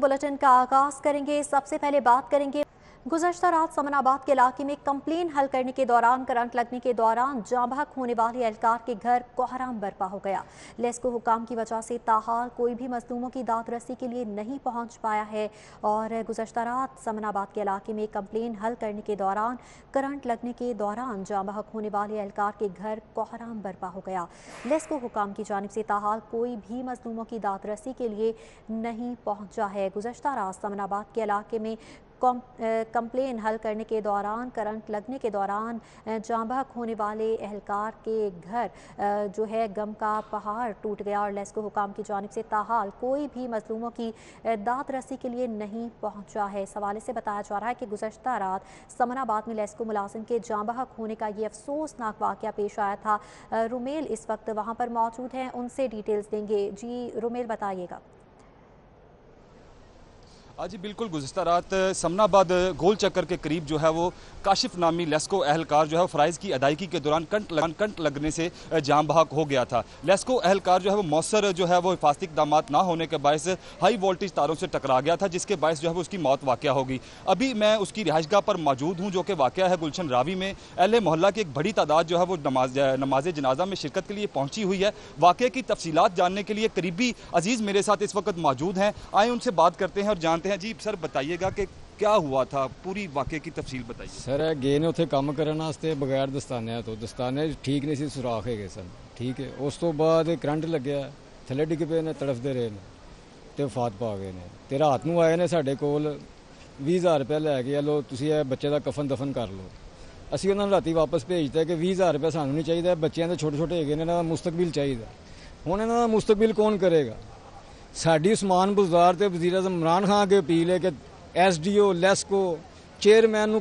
Bulletin का आगाज करेंगे। सबसे पहले बात करेंगे गुज़श्ता रात समनाबाद के इलाके में कंप्लेन हल करने के दौरान करंट लगने के दौरान जाँ बहक होने वाले एहलकार के घर कोहराम बरपा हो गया। लेस्को हुकाम की वजह से ताहाल कोई भी मजलूमों की दाद रसी के लिए नहीं पहुंच पाया है और गुज़श्ता रात समनाबाद के इलाके में कंप्लेन हल करने के दौरान करंट लगने के दौरान जाँ बहक होने वाले एहलकार के घर कोहराम बरपा हो गया। लेस्को हुकाम की जानिब से ताहाल कोई भी मजलूमों की दाद रसी के लिए नहीं पहुंचा है। गुज़श्ता रात समनाबाद के इलाके में कंप्लेन हल करने के दौरान करंट लगने के दौरान जाँ बहक होने वाले एहलकार के घर जो है गम का पहाड़ टूट गया और लेस्को हुकाम की जानिब से ताहाल कोई भी मजलूमों की दाद रसी के लिए नहीं पहुंचा है। इस हवाले से बताया जा रहा है कि गुज़श्ता रात समनाबाद में लेस्को मुलाजिम के जाँ बहक होने का ये अफसोसनाक वाक़या पेश आया था। रुमेल इस वक्त वहाँ पर मौजूद हैं, उनसे डिटेल्स देंगे। जी रुमेल, बताइएगा। जी बिल्कुल, गुज़श्ता रात समनाबाद गोल चक्कर के करीब जो है वो काशिफ नामी लेस्को अहलकार जो है फ़राइज़ की अदायगी के दौरान कंट लगने से जाम बहक हो गया था। लेस्को अहलकार जो है वो मौसर जो है वो हिफाजती इक़दामात ना होने के बायस हाई वोल्टेज तारों से टकरा गया था, जिसके बायस जो है वो उसकी मौत वाक़या हो गई। अभी मैं उसकी रिहाइशगाह पर मौजूद हूँ, जो कि वाक़या है गुलशन रावी में। अहले मोहल्ला की एक बड़ी तादाद जो है वो नमाज जनाजा में शिरकत के लिए पहुँची हुई है। वाक़े की तफसीलात जानने के लिए करीबी अजीज़ मेरे साथ इस वक्त मौजूद हैं। आए उनसे बात करते हैं और जानते हैं। जी सर, बताइएगा कि क्या हुआ था, पूरी वाक़े की तफसील बताइए। सर गए ने उत्थे काम करने वास्ते बगैर दस्ताने तो दस्ताने ठीक नहीं सी, सुराख है सन, ठीक है। उस तो बाद करंट लग्या, थले डिग पे ने, तड़फते रहे तो फात पा गए ने ते रात नूं आए ने साडे कोल 20,000 रुपया लैके लो, तुसीं ये बच्चे का कफन दफन कर लो। असीं उन्हां नूं राती वापस भेजता कि 20,000 रुपया सानूं नहीं चाहिए, बच्चों के छोटे छोटे है, इन्हां दा मुस्तकबिल चाहिए। हुण इन्हां दा मुस्तकबिल कौन करेगा? साडी उस्मान बुज़दार ते वज़ीर आज़म इमरान खान अगे अपील है कि SDO लेस्को चेयरमैन नूं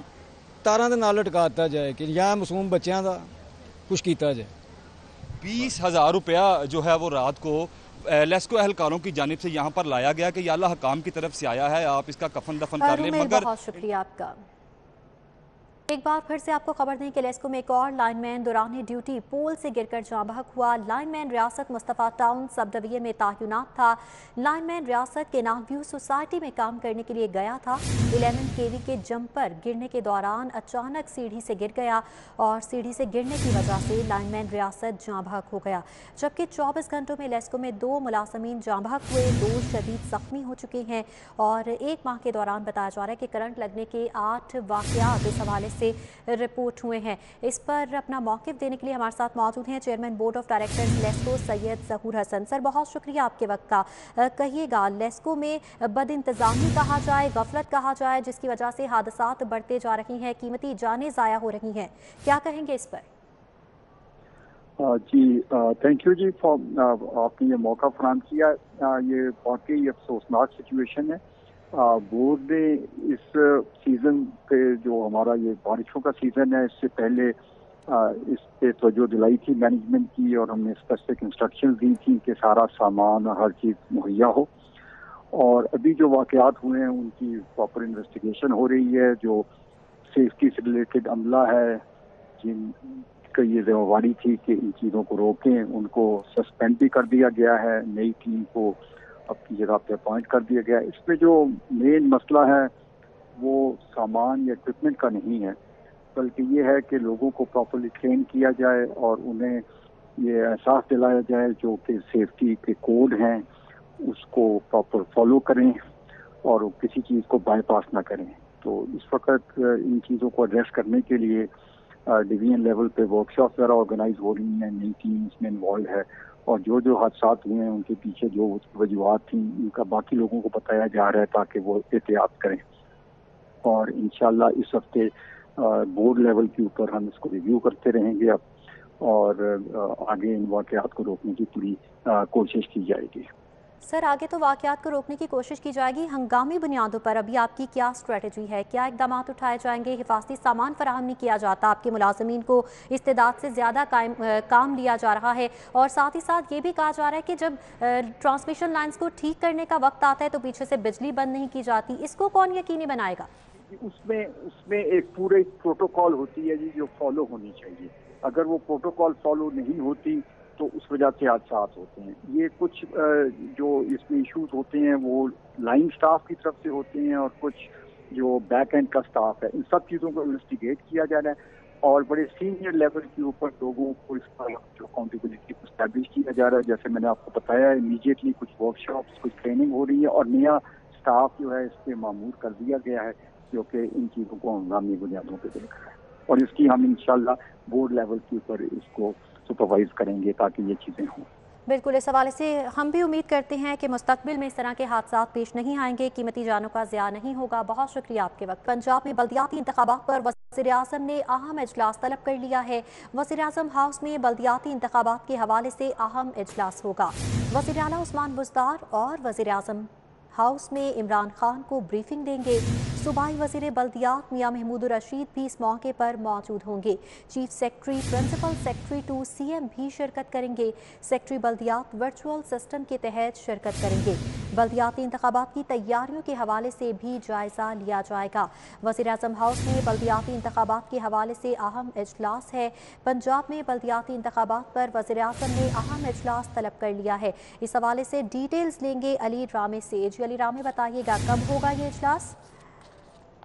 तारां दे नाल लटका दिता जाए कि या मासूम बच्चों का कुछ किया जाए। 20,000 रुपया जो है वो रात को लेस्को अहलकारों की जानिब से यहाँ पर लाया गया कि या अल्लाह हकाम की तरफ से आया है, आप इसका कफन दफन कर लें। मगर बहुत शुक्रिया आपका। एक बार फिर से आपको खबर दें कि लेस्को में एक और लाइनमैन दौरान ड्यूटी पोल से गिरकर जाँ बहक हुआ। लाइनमैन रियासत मुस्तफ़ा टाउन सब डिवीजन में तैनात था। लाइनमैन रियासत के नागव्यू सोसाइटी में काम करने के लिए गया था। 11 kV के जंपर गिरने के दौरान अचानक सीढ़ी से गिर गया और सीढ़ी से गिरने की वजह से लाइनमैन रियासत जाँ बहक हो गया। जबकि 24 घंटों में लेस्को में 2 मुलाजमीन जाँ बहक हुए, 2 शदीद जख्मी हो चुके हैं और 1 माह के दौरान बताया जा रहा है कि करंट लगने के 8 वाक़यात इस हवाले से रिपोर्ट हुए हैं। इस पर अपना मौक़िफ़ देने के लिए हमारे साथ मौजूद हैं chairman board of directors LESCO Syed Zahoor Hasan. Sir, बहुत शुक्रिया आपके वक्त का। कहिएगा, लेस्को में बदइंतज़ामी कहा जाए, गफलत कहा जाए, जिसकी वजह से हादसात बढ़ते जा रही हैं, कीमती जानें ज़ाया हो रही हैं, क्या कहेंगे इस पर? जी थैंक यू जी फॉर आपने ये मौका फराहम किया। ये वाकई अफसोसनाक सिचुएशन है। बोर्ड ने इस सीज़न पे, जो हमारा ये बारिशों का सीज़न है, इससे पहले इस पे तवज्जो दिलाई थी मैनेजमेंट की और हमने स्पेसिफिक इंस्ट्रक्शन दी थी कि सारा सामान हर चीज़ मुहैया हो। और अभी जो वाक़यात हुए हैं उनकी प्रॉपर इन्वेस्टिगेशन हो रही है। जो सेफ्टी से रिलेटेड अमला है जिनका ये जिम्मेवारी थी कि इन चीज़ों को रोकें, उनको सस्पेंड भी कर दिया गया है। नई टीम को अपनी जगह पे अपॉइंट कर दिया गया। इसमें जो मेन मसला है वो सामान या इक्विपमेंट का नहीं है, बल्कि ये है कि लोगों को प्रॉपर्ली ट्रेन किया जाए और उन्हें ये एहसास दिलाया जाए जो कि सेफ्टी के कोड हैं उसको प्रॉपर फॉलो करें और किसी चीज़ को बाईपास ना करें। तो इस वक्त इन चीज़ों को एड्रेस करने के लिए डिवीजन लेवल पे वर्कशॉप वगैरह ऑर्गेनाइज हो रही हैं, नई टीम इसमें इन्वॉल्व है और जो हादसात हुए हैं उनके पीछे जो वजूहत थी उनका बाकी लोगों को बताया जा रहा है ताकि वो एहतियात करें। और इंशाल्लाह इस हफ्ते बोर्ड लेवल के ऊपर हम इसको रिव्यू करते रहेंगे अब और आगे इन वाक़यात को रोकने की पूरी कोशिश की जाएगी। सर, आगे तो वाक़यात को रोकने की कोशिश की जाएगी। हंगामी बुनियादों पर अभी आपकी क्या स्ट्रेटजी है, क्या इक़दाम उठाए जाएंगे? हिफाजती सामान फराहम नहीं किया जाता, आपके मुलाजमीन को इस्तेदाद से ज़्यादा काम लिया जा रहा है और साथ ही साथ ये भी कहा जा रहा है कि जब ट्रांसमिशन लाइन्स को ठीक करने का वक्त आता है तो पीछे से बिजली बंद नहीं की जाती। इसको कौन यकीनी बनाएगा? उसमें एक पूरे प्रोटोकॉल होती है जी जो फॉलो होनी चाहिए। अगर वो प्रोटोकॉल फॉलो नहीं होती तो उस वजह से हादसा होते हैं। ये कुछ जो इसमें इश्यूज होते हैं वो लाइन स्टाफ की तरफ से होते हैं और कुछ जो बैक एंड का स्टाफ है, इन सब चीज़ों को इन्वेस्टिगेट किया जा रहा है और बड़े सीनियर लेवल के ऊपर लोगों को इसका जो अकाउंटेबिलिटी को स्टैब्लिश किया जा रहा है। जैसे मैंने आपको बताया, इमीडिएटली कुछ वर्कशॉप्स, कुछ ट्रेनिंग हो रही है और नया स्टाफ जो है इस पे मामूर कर दिया गया है जो कि इन चीज़ों को हंगामी बुनियादों पर देख रहा है और इसकी हम इंशाल्लाह बोर्ड लेवल के ऊपर इसको सुपरवाइज करेंगे ताकि ये चीज़ें हों। बिल्कुल, इस हवाले से हम भी उम्मीद करते हैं कि मुस्तकबिल में इस तरह के हादसा पेश नहीं आएंगे, कीमती जानों का ज़िया नहीं होगा। बहुत शुक्रिया आपके वक्त। पंजाब में बल्दियाती इंतखाबात पर वज़ीर-ए-आज़म ने अहम इजलास तलब कर लिया है। वज़ीर-ए-आज़म हाउस में बल्दियाती इंतखाबात के हवाले से अहम इजलास होगा। वज़ीर आला उस्मान बुज़दार और वज़ीर-ए-आज़म हाउस में इमरान खान को ब्रीफिंग देंगे। सूबाई वज़ीर बल्दियात मियां महमूद रशीद भी इस मौके पर मौजूद होंगे। Chief secretary, principal secretary to CM भी शिरकत करेंगे। सेक्रेटरी बल्दियात वर्चुअल सिस्टम के तहत शिरकत करेंगे। बल्दियाती इंतखाबात की तैयारियों के हवाले से भी जायजा लिया जाएगा। वज़ीर-ए-आज़म हाउस में बल्दियाती इंतखाबात के हवाले से अहम इजलास है। पंजाब में बल्दियाती इंतखाबात पर वज़ीर-ए-आज़म ने अहम इजलास तलब कर लिया है। इस हवाले से डिटेल्स लेंगे अली रामे से। जी अली रामे, बताइएगा कब होगा ये इजलास?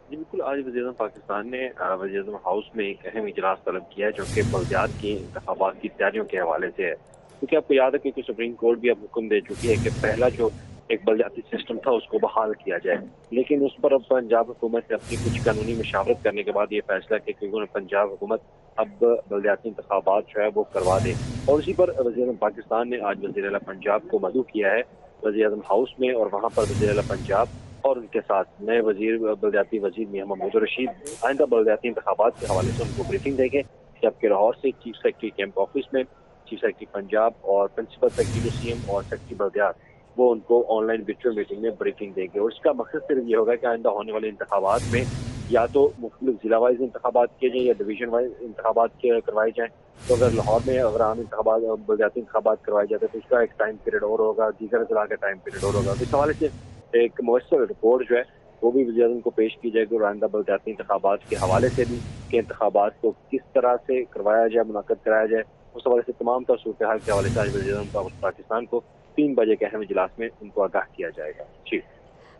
जी बिल्कुल, आज वज़ीर-ए-आज़म पाकिस्तान ने वज़ीर-ए-आज़म हाउस में एक अहम इजलास तलब किया है जो कि बल्दियात की इंतखाबात की तैयारियों के हवाले से है। क्योंकि आपको याद है कि सुप्रीम कोर्ट भी अब हुक्म दे चुकी है कि पहला जो एक बल्दियाती सिस्टम था उसको बहाल किया जाए, लेकिन उस पर अब पंजाब हुकूमत ने अपनी कुछ कानूनी मशावरत करने के बाद ये फैसला किया कि पंजाब हुकूमत अब बल्दियाती इंतखाबात जो है वो करवा दे। और उसी पर वज़ीर-ए-आज़म पाकिस्तान ने आज वज़ीर आला पंजाब को मदऊ किया है वज़ीर-ए-आज़म हाउस में, और वहाँ पर वज़ीर आला पंजाब और उनके साथ नए वजीर बल्दियाती वजीर मियां महमूद रशीद आइंदा बल्दियाती इंतखाबात के हवाले से उनको ब्रीफिंग देंगे। जबकि लाहौर से चीफ सेक्रेटरी कैंप ऑफिस में चीफ सेक्रेटरी पंजाब और प्रिंसिपल सेक्रेटरी सीएम और सेक्रेटरी बल्दियात वो उनको ऑनलाइन वर्चुअल मीटिंग में ब्रीफिंग देंगे। और इसका मकसद सिर्फ ये होगा कि आइंदा होने वाले इंतखाबात में या तो मुख्तलिफ जिला वाइज इंतखाबात किए जाए या डिवीजन वाइज इंतखाबात करवाए जाएँ। तो अगर लाहौर में अगर आम इंतखाबात बल्दियाती इंतखाबात करवाए जाते तो उसका एक टाइम पीरियड और होगा, दीगर जिला का टाइम पीरियड और होगा। इस हवाले से एक मुयस्सर रिपोर्ट जो है वो भी वज़ीर-ए-आज़म को पेश की जाएगी और आइंदा बल्दियाती इंतखाबात के हवाले से भी कि इंतखाबात को किस तरह से करवाया जाए, मुनक़्क़द कराया जाए, उस हवाले से तमाम तर सूरत हाल के हवाले से आज वज़ीर-ए-आज़म पाकिस्तान को 3 बजे के अहम इजलास में उनको आगाह किया जाएगा। जी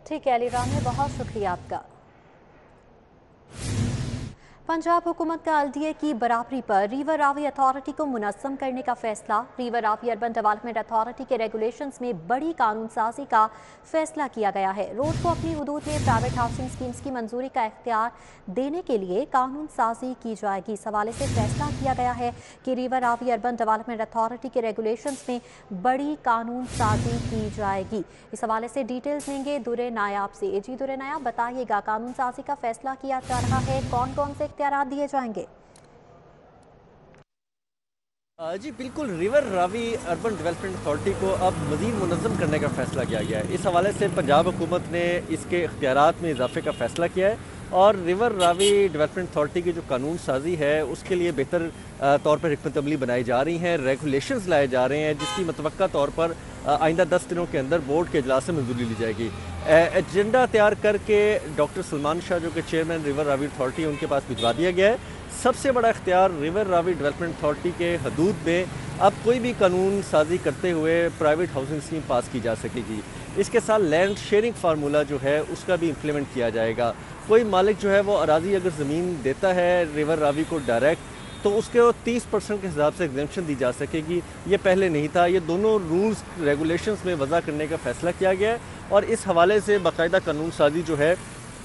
ठीक है अली रामे, बहुत शुक्रिया आपका। पंजाब हुकूमत का एलडीए की बराबरी पर रिवर रावी अथॉरिटी को मुनज़्ज़म करने का फैसला। River Ravi urban development authority के रेगुलेशंस में बड़ी कानून साजी का फैसला किया गया है। रोड को अपनी हदूद में प्राइवेट हाउसिंग स्कीम्स की मंजूरी का इख्तियार देने के लिए कानून साजी की जाएगी। इस हवाले से फैसला किया गया है कि river Ravi urban development authority के रेगुलेशंस में बड़ी कानून साजी की जाएगी। इस हवाले से डिटेल्स लेंगे दुरे नायाब से। जी दुरे नायाब, बताइएगा कानून साजी का फैसला किया जा रहा है, कौन कौन से इख्तियारात दिए जाएंगे? जी बिल्कुल, river Ravi urban development authority को अब मज़ीद मुनज़्ज़म करने का फ़ैसला किया गया है। इस हवाले से पंजाब हुकूमत ने इसके इख्तियारात में इजाफे का फ़ैसला किया है और रिवर रावी डेवलपमेंट अथॉरिटी की जो कानून साजी है उसके लिए बेहतर तौर पर हिकमत अमली बनाई जा रही हैं, रेगुलेशंस लाए जा रहे हैं जिसकी मतवक्का तौर पर आइंदा 10 दिनों के अंदर बोर्ड के इजलास से मंजूरी ली जाएगी। एजेंडा तैयार करके डॉक्टर सलमान शाह जो कि चेयरमैन रिवर रावी अथॉरिटी उनके पास भिजवा दिया गया है। सबसे बड़ा इख्तियार रिवर रावी डेवलपमेंट अथॉरिटी के हदूद में अब कोई भी कानून साजी करते हुए प्राइवेट हाउसिंग स्कीम पास की जा सकेगी। इसके साथ लैंड शेयरिंग फार्मूला जो है उसका भी इम्प्लीमेंट किया जाएगा। कोई मालिक जो है वो अराजी अगर ज़मीन देता है रिवर रावी को डायरेक्ट तो उसके 30% के हिसाब से एग्जेम्पशन दी जा सकेगी। ये पहले नहीं था। ये दोनों रूल्स रेगुलेशंस में वज़ा करने का फ़ैसला किया गया है और इस हवाले से बाकायदा कानून साजी जो है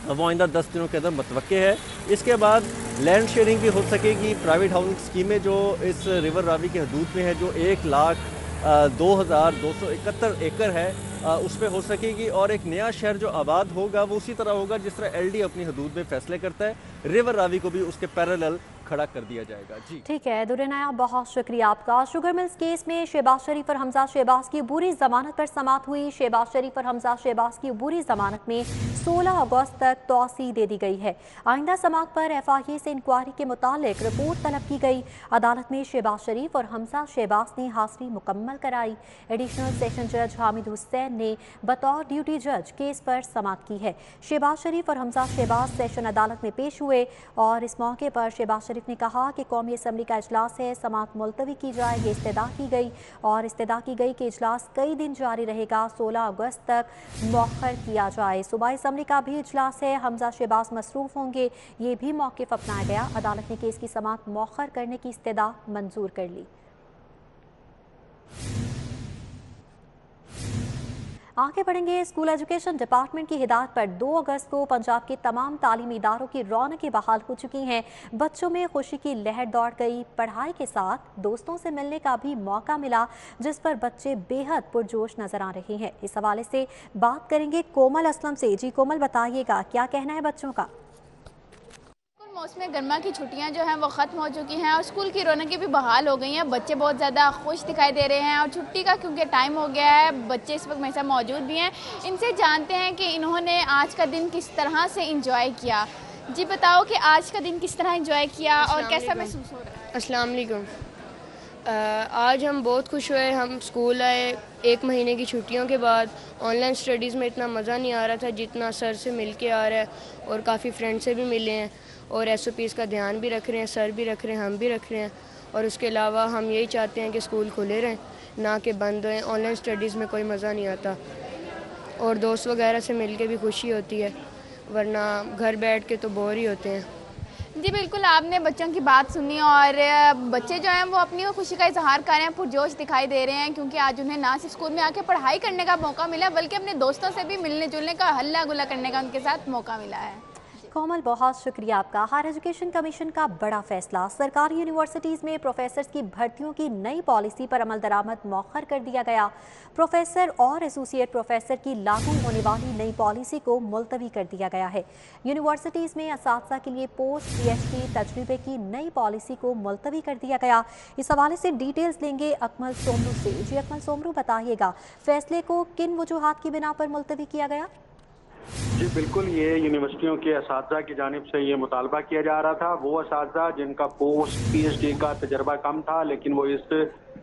वो आइंदा 10 दिनों के अंदर मतवक्के है। इसके बाद लैंड शेयरिंग भी हो सकेगी। प्राइवेट हाउसिंग स्कीमें जो इस रिवर रावी के हदूद में है जो 1,02,271 एकड़ है उसमें हो सकेगी और एक नया शहर जो आबाद होगा वो उसी तरह होगा जिस तरह एलडी अपनी हदूद में फैसले करता है, रिवर रावी को भी उसके पैरेलल खड़ा कर दिया जाएगा। जी ठीक है दुरे नायाब, बहुत शुक्रिया आपका। शुगर मिल्स केस में शहबाज शरीफ और हमजा शहबाज की अबूरी जमानत पर समाअत हुई। शहबाज शरीफ और हमजा शहबाज की अबूरी जमानत में 16 अगस्त तक तौसी दे दी गई है। आइंदा समाअत पर FIA से इंक्वायरी के मुतालिक रिपोर्ट तलब की गई। अदालत में शहबाज शरीफ और हमजा शहबाज ने हाजिरी मुकम्मल कराई। एडिशनल सेशन जज हामिद हुसैन ने बतौर ड्यूटी जज केस पर समाअत की है। शहबाज शरीफ और हमजा शहबाज सेशन अदालत में पेश हुए और इस मौके पर शहबाज शरीफ आसिफ ने कहा कि कौमी असम्बली का इजलास है, समाअत मुलतवी की जाए, ये इस्तदा की गई और इस्तदा की गई कि इजलास कई दिन जारी रहेगा, 16 अगस्त तक मौखर किया जाए। सूबाई असम्बली का भी इजलास है, हमजा शहबाज मसरूफ होंगे, ये भी मौक़िफ़ अपनाया गया। अदालत ने केस की समाअत मौखर करने की इस्तदा मंजूर कर ली। आगे बढ़ेंगे। स्कूल एजुकेशन डिपार्टमेंट की हिदायत पर 2 अगस्त को पंजाब के तमाम तालीमी इदारों की रौनकें बहाल हो चुकी हैं। बच्चों में खुशी की लहर दौड़ गई। पढ़ाई के साथ दोस्तों से मिलने का भी मौका मिला, जिस पर बच्चे बेहद पुरजोश नजर आ रहे हैं। इस हवाले से बात करेंगे कोमल असलम से। जी कोमल, बताइएगा क्या कहना है बच्चों का? मौसम गर्मा की छुट्टियां जो हैं वो ख़त्म हो चुकी हैं और स्कूल की रौनकें भी बहाल हो गई हैं। बच्चे बहुत ज़्यादा खुश दिखाई दे रहे हैं और छुट्टी का क्योंकि टाइम हो गया है, बच्चे इस वक्त मेरे साथ मौजूद भी हैं। इनसे जानते हैं कि इन्होंने आज का दिन किस तरह से इंजॉय किया। जी बताओ कि आज का दिन किस तरह इंजॉय किया और कैसा महसूस हो रहा है? अस्सलाम वालेकुम। आज हम बहुत खुश हुए। हम स्कूल आए 1 महीने की छुट्टियों के बाद। ऑनलाइन स्टडीज़ में इतना मज़ा नहीं आ रहा था जितना सर से मिल के आ रहा है और काफ़ी फ्रेंड से भी मिले हैं और SOPs का ध्यान भी रख रहे हैं, सर भी रख रहे हैं, हम भी रख रहे हैं। और उसके अलावा हम यही चाहते हैं कि स्कूल खुले रहें, ना कि बंद रहें। ऑनलाइन स्टडीज़ में कोई मज़ा नहीं आता और दोस्त वगैरह से मिल के भी खुशी होती है, वरना घर बैठ के तो बोर ही होते हैं। जी बिल्कुल, आपने बच्चों की बात सुनी और बच्चे जो हैं वो अपनी खुशी का इजहार कर रहे हैं, पुरजोश दिखाई दे रहे हैं क्योंकि आज उन्हें ना सिर्फ स्कूल में आके पढ़ाई करने का मौका मिला बल्कि अपने दोस्तों से भी मिलने जुलने का, हल्ला गुल्ला करने का उनके साथ मौका मिला है। कोमल, बहुत शुक्रिया आपका। हायर एजुकेशन कमीशन का बड़ा फैसला। सरकारी यूनिवर्सिटीज़ में प्रोफेसर्स की भर्तियों की नई पॉलिसी पर अमल दरामद मौखर कर दिया गया। प्रोफेसर और एसोसिएट प्रोफेसर की लागू होने वाली नई पॉलिसी को मुलतवी कर दिया गया है। यूनिवर्सिटीज़ में असातिज़ा के लिए पोस्ट PhD तजर्बे की नई पॉलिसी को मुलतवी कर दिया गया। इस हवाले से डिटेल्स लेंगे अकमल सोमरू से। जी अकमल सोमरू, बताइएगा फैसले को किन वजूहात की बिना पर मुलतवी किया गया? जी बिल्कुल, ये यूनिवर्सिटियों के असातिज़ा की जानिब से ये मुतालबा किया जा रहा था। वो असातिज़ा जिनका पोस्ट PhD का तजर्बा कम था लेकिन वो इस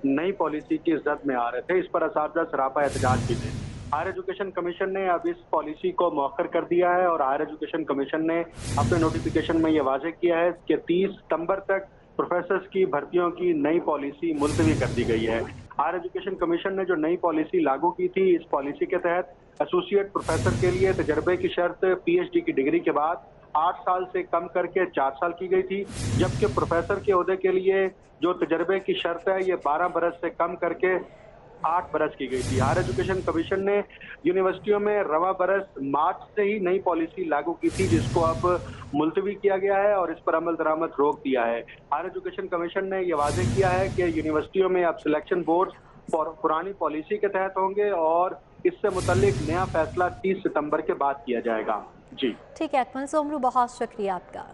नई पॉलिसी की इज़्ज़त में आ रहे थे, इस पर असातिज़ा सरापा एहतजाज भी थे। हायर एजुकेशन कमीशन ने अब इस पॉलिसी को मौखर कर दिया है और हायर एजुकेशन कमीशन ने अपने नोटिफिकेशन में ये वाज़ेह किया है कि 30 सितंबर तक प्रोफेसर्स की भर्तियों की नई पॉलिसी मुलतवी कर दी गई है। हायर एजुकेशन कमीशन ने जो नई पॉलिसी लागू की थी, इस पॉलिसी के तहत एसोसिएट प्रोफेसर के लिए तजर्बे की शर्त PhD की डिग्री के बाद 8 साल से कम करके 4 साल की गई थी, जबकि प्रोफेसर के ओहदे के लिए जो तजर्बे की शर्त है ये 12 बरस से कम करके 8 बरस की गई थी। हायर एजुकेशन कमीशन ने यूनिवर्सिटियों में रवा बरस मार्च से ही नई पॉलिसी लागू की थी, जिसको अब मुलतवी किया गया है और इस पर अमल दरामद रोक दिया है। हायर एजुकेशन कमीशन ने यह वाज़ेह किया है कि यूनिवर्सिटियों में अब सिलेक्शन बोर्ड पुरानी पॉलिसी के तहत होंगे और इससे मुतल्लिक नया फैसला 30 सितंबर के बाद किया जाएगा। जी ठीक है अकमल सोमरू, बहुत शुक्रिया आपका।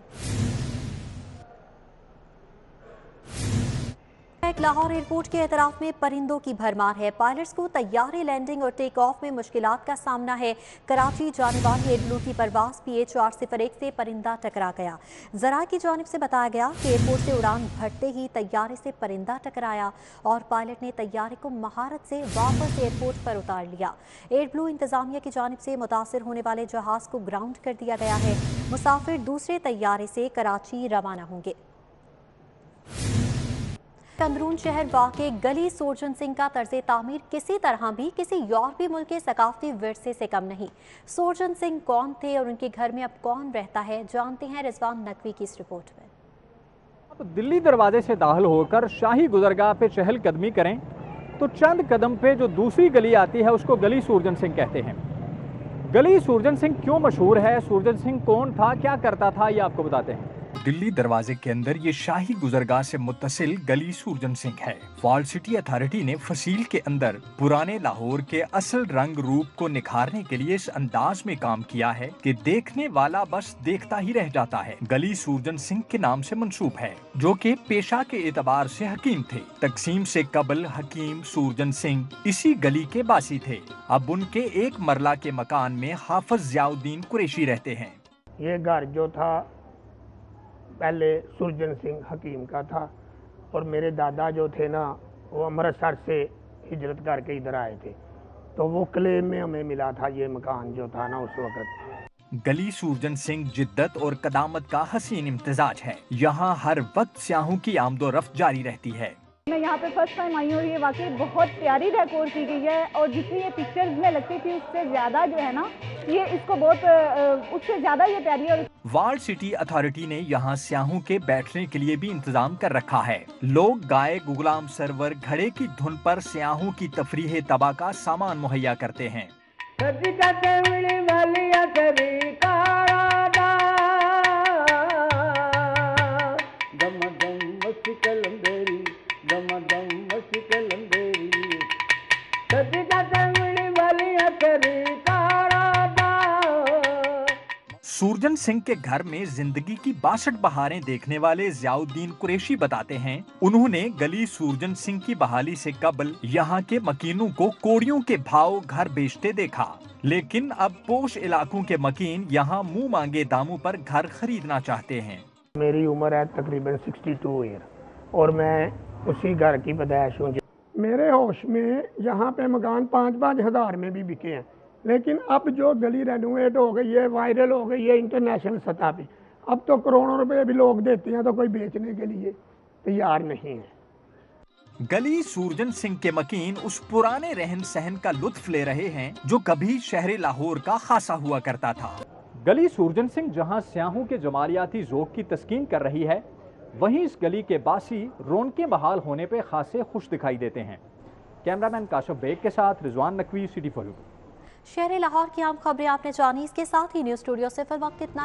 लाहौर एयरपोर्ट के एतराफ में परिंदों की भरमार है। पायलट्स को तैयारे लैंडिंग और टेक ऑफ में मुश्किलात का सामना है। कराची जाने वाली एयरब्लू की परवाज PH-401 से परिंदा टकरा गया। जरा की जानिब से बताया गया कि एयरपोर्ट से उड़ान भरते ही तैयारे से परिंदा टकराया और पायलट ने तैयारे को महारत से वापस एयरपोर्ट पर उतार लिया। एयरब्लू इंतजामिया की जानिब से मुतासिर होने वाले जहाज को ग्राउंड कर दिया गया है। मुसाफिर दूसरे तैयारे से कराची रवाना होंगे। अंदरून शहर वाक़े गली सुरजन सिंह का तर्ज़े तामीर किसी तरह भी किसी यूरोपीय मुल्क के सकाफती विरसे से कम नहीं। सुरजन सिंह कौन थे और उनके घर में अब कौन रहता है, जानते हैं रिजवान नकवी की इस रिपोर्ट में। अब दिल्ली दरवाजे से दाखिल होकर शाही गुजरगाह पे चहल कदमी करें तो चंद कदम पे जो दूसरी गली आती है उसको गली सुरजन सिंह कहते हैं। गली सुरजन सिंह क्यों मशहूर है, सुरजन सिंह कौन था, क्या करता था, ये आपको बताते हैं। दिल्ली दरवाजे के अंदर ये शाही गुजरगाह से मुत्तसिल गली सुरजन सिंह है। वॉल सिटी अथॉरिटी ने फसील के अंदर पुराने लाहौर के असल रंग रूप को निखारने के लिए इस अंदाज में काम किया है कि देखने वाला बस देखता ही रह जाता है। गली सुरजन सिंह के नाम से मंसूब है, जो कि पेशा के एतबार से हकीम थे। तकसीम से कबल हकीम सुरजन सिंह इसी गली के बासी थे। अब उनके एक मरला के मकान में हाफिज जियाउद्दीन कुरैशी रहते हैं। ये घर जो था पहले सुरजन सिंह हकीम का था और मेरे दादा जो थे ना वो अमृतसर से हिजरत करके इधर आए थे, तो वो क्लेम में हमें मिला था ये मकान जो था ना उस वक्त। गली सूरजन सिंह जिद्दत और कदामत का हसीन इम्तिजाज है। यहाँ हर वक्त स्याहों की आमदोरफ्त जारी रहती है। मैं यहाँ पे फर्स्ट टाइम आई हूँ, ये वाकई बहुत प्यारी डेकोर की गई है और जितनी ये पिक्चर्स में लगती थी उससे ज़्यादा जो है ना ये इसको बहुत उससे ज़्यादा ये प्यारी है। वार्ड सिटी अथॉरिटी ने यहाँ स्याहों के बैठने के लिए भी इंतजाम कर रखा है। लोग गाय, गुलाम सरवर, घड़े की धुन पर स्याहों की तफरीह तबा का सामान मुहैया करते हैं। सूरजन सिंह के घर में जिंदगी की 62 बहारें देखने वाले जियाउद्दीन कुरैशी बताते हैं, उन्होंने गली सूरजन सिंह की बहाली से कबल यहाँ के मकीनों को कोड़ियों के भाव घर बेचते देखा, लेकिन अब पोश इलाकों के मकीन यहाँ मुंह मांगे दामों पर घर खरीदना चाहते हैं। मेरी उम्र है तकरीबन 62 ईयर और मैं उसी घर की पैदाइश हूँ। मेरे होश में यहाँ पे मकान 5-5 हज़ार में भी बिके हैं, लेकिन अब जो गली रेनोवेट हो गई है, वायरल हो गई है इंटरनेशनल सतह पे, अब तो करोड़ों रुपए भी लोग देते हैं तो कोई बेचने के लिए तैयार नहीं है। गली सूरजन सिंह के मकीन उस पुराने रहन सहन का लुत्फ ले रहे हैं जो कभी शहर लाहौर का खासा हुआ करता था। गली सूरजन सिंह जहां स्याहों के जमालियाती ज़ौक़ की तस्कीन कर रही है, वहीं इस गली के बासी रौनकें बहाल होने पे खासे खुश दिखाई देते हैं। कैमरामैन काशिफ बेग के साथ रिजवान नकवी, सिटी फॉलो। शहर लाहौर की आम खबरें आपने जानी। इसके साथ ही न्यूज़ स्टूडियो से फिल वक्त इतना।